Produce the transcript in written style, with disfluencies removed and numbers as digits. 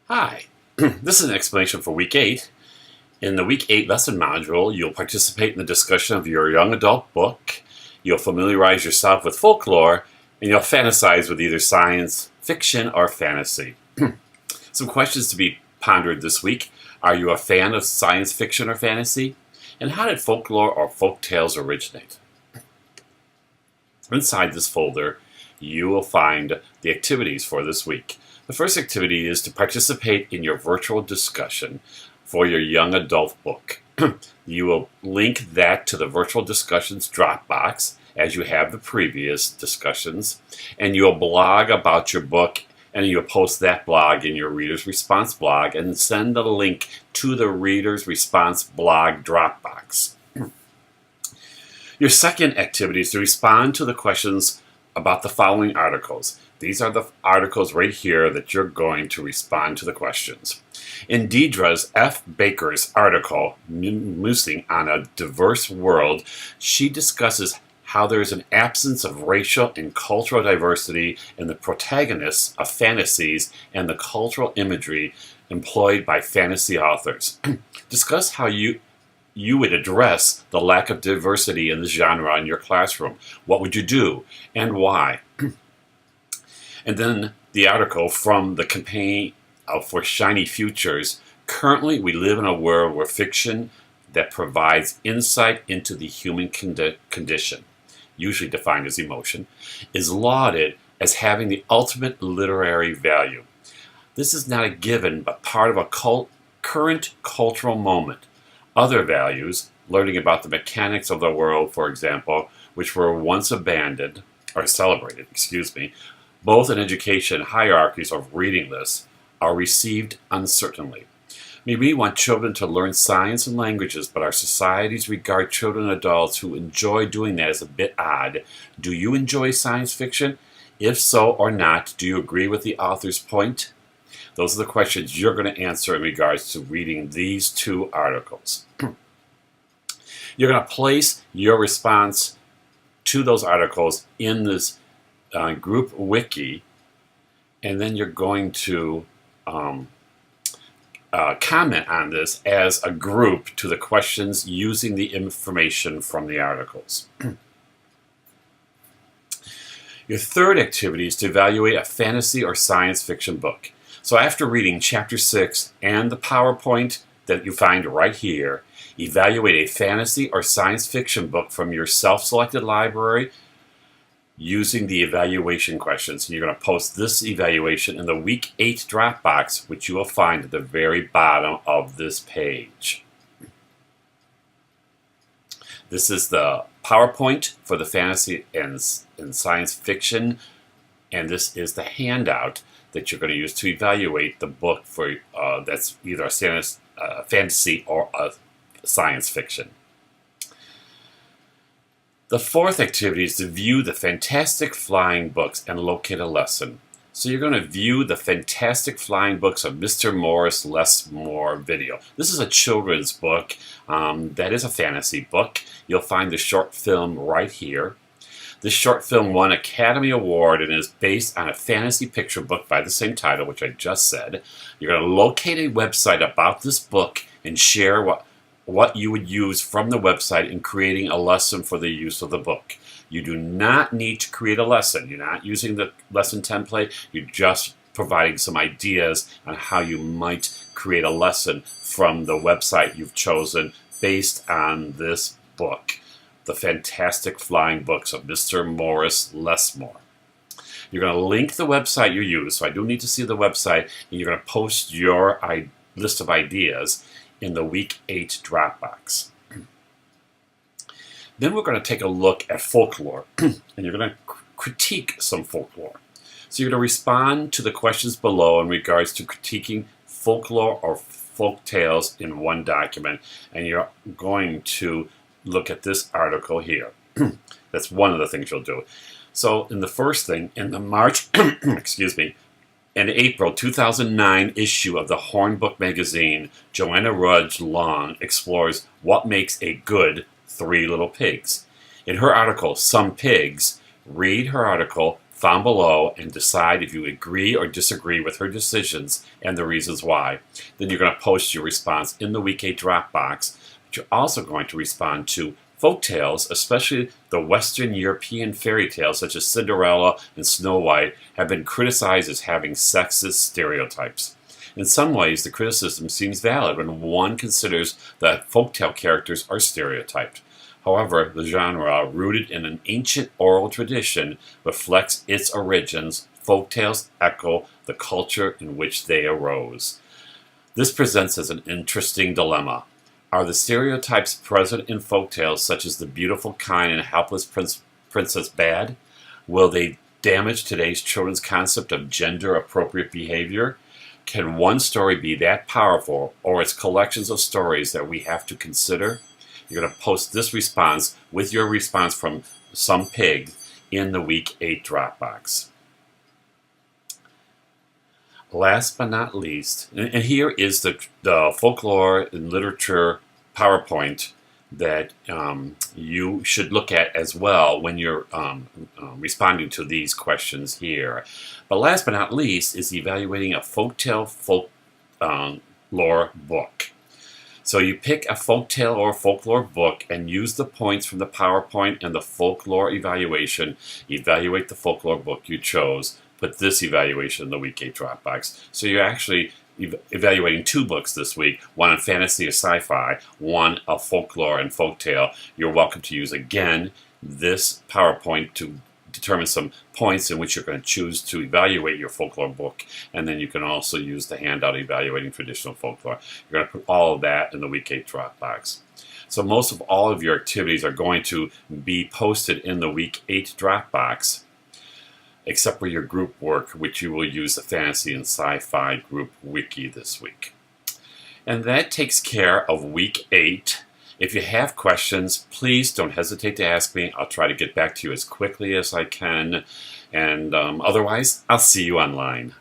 Hi, this is an explanation for Week 8. In the Week 8 lesson module, you'll participate in the discussion of your young adult book, you'll familiarize yourself with folklore, and you'll fantasize with either science, fiction, or fantasy. Some questions to be pondered this week. Are you a fan of science fiction or fantasy? And how did folklore or folk tales originate? Inside this folder, you will find the activities for this week. The first activity is to participate in your virtual discussion for your young adult book. You will link that to the virtual discussions Dropbox as you have the previous discussions, and you'll blog about your book, and you'll post that blog in your Reader's Response blog and send the link to the Reader's Response blog Dropbox. Your second activity is to respond to the questions about the following articles. These are the articles right here that you're going to respond to the questions. In Deidre F. Baker's article, Musing on a Diverse World, she discusses how there is an absence of racial and cultural diversity in the protagonists of fantasies and the cultural imagery employed by fantasy authors. Discuss how you would address the lack of diversity in this genre in your classroom. What would you do and why? And then the article from the campaign for Shiny Futures. Currently, we live in a world where fiction that provides insight into the human condition, usually defined as emotion, is lauded as having the ultimate literary value. This is not a given, but part of a current cultural moment. Other values, learning about the mechanics of the world, for example, which were once abandoned, or celebrated, both in education hierarchies of reading lists, are received uncertainly. Maybe we want children to learn science and languages, but our societies regard children and adults who enjoy doing that as a bit odd. Do you enjoy science fiction? If so or not, do you agree with the author's point? Those are the questions you're going to answer in regards to reading these two articles. You're going to place your response to those articles in this group wiki, and then you're going to comment on this as a group to the questions using the information from the articles. Your third activity is to evaluate a fantasy or science fiction book. So after reading Chapter 6 and the PowerPoint that you find right here, evaluate a fantasy or science fiction book from your self-selected library using the evaluation questions. And you're going to post this evaluation in the Week 8 Dropbox, which you will find at the very bottom of this page. This is the PowerPoint for the fantasy and science fiction, and this is the handout that you're going to use to evaluate the book for that's either a fantasy or a science fiction. The fourth activity is to view the Fantastic Flying Books and locate a lesson. So you're going to view the Fantastic Flying Books of Mr. Morris Lesmore video. This is a children's book that is a fantasy book. You'll find the short film right here. This short film won Academy Award and is based on a fantasy picture book by the same title, which I just said. You're going to locate a website about this book and share what you would use from the website in creating a lesson for the use of the book. You do not need to create a lesson. You're not using the lesson template. You're just providing some ideas on how you might create a lesson from the website you've chosen based on this book, The Fantastic Flying Books of Mr. Morris Lesmore. You're going to link the website you use, so I do need to see the website, and you're going to post your list of ideas in the Week 8 Dropbox. Then we're going to take a look at folklore, and you're going to critique some folklore. So you're going to respond to the questions below in regards to critiquing folklore or folk tales in one document, and you're going to look at this article here. That's one of the things you'll do. So in the first thing, in the March, in April 2009 issue of the Hornbook magazine, Joanna Rudge Long explores what makes a good Three Little Pigs. In her article, Some Pigs, read her article found below and decide if you agree or disagree with her decisions and the reasons why. Then you're going to post your response in the Week 8 Dropbox. But you're also going to respond to folk tales, especially the Western European fairy tales such as Cinderella and Snow White, have been criticized as having sexist stereotypes. In some ways, the criticism seems valid when one considers that folktale characters are stereotyped. However, the genre, rooted in an ancient oral tradition, reflects its origins. Folktales echo the culture in which they arose. This presents as an interesting dilemma. Are the stereotypes present in folktales, such as the beautiful, kind, and helpless princess, bad? Will they damage today's children's concept of gender-appropriate behavior? Can one story be that powerful, or it's collections of stories that we have to consider? You're going to post this response with your response from Some Pig in the Week 8 Dropbox. Last but not least, and here is the folklore and literature PowerPoint that you should look at as well when you're responding to these questions here. But last but not least is evaluating a folktale folklore book. So you pick a folktale or folklore book and use the points from the PowerPoint and the folklore evaluation. Evaluate the folklore book you chose. Put this evaluation in the Week 8 Dropbox. So you're actually evaluating 2 books this week, one on fantasy or sci-fi, one of folklore and folktale. You're welcome to use again this PowerPoint to determine some points in which you're going to choose to evaluate your folklore book, and then you can also use the handout evaluating traditional folklore. You're going to put all of that in the Week 8 Dropbox. So most of all of your activities are going to be posted in the Week 8 Dropbox, except for your group work, which you will use the Fantasy and Sci-Fi Group Wiki this week. And that takes care of Week 8. If you have questions, please don't hesitate to ask me. I'll try to get back to you as quickly as I can. And otherwise, I'll see you online.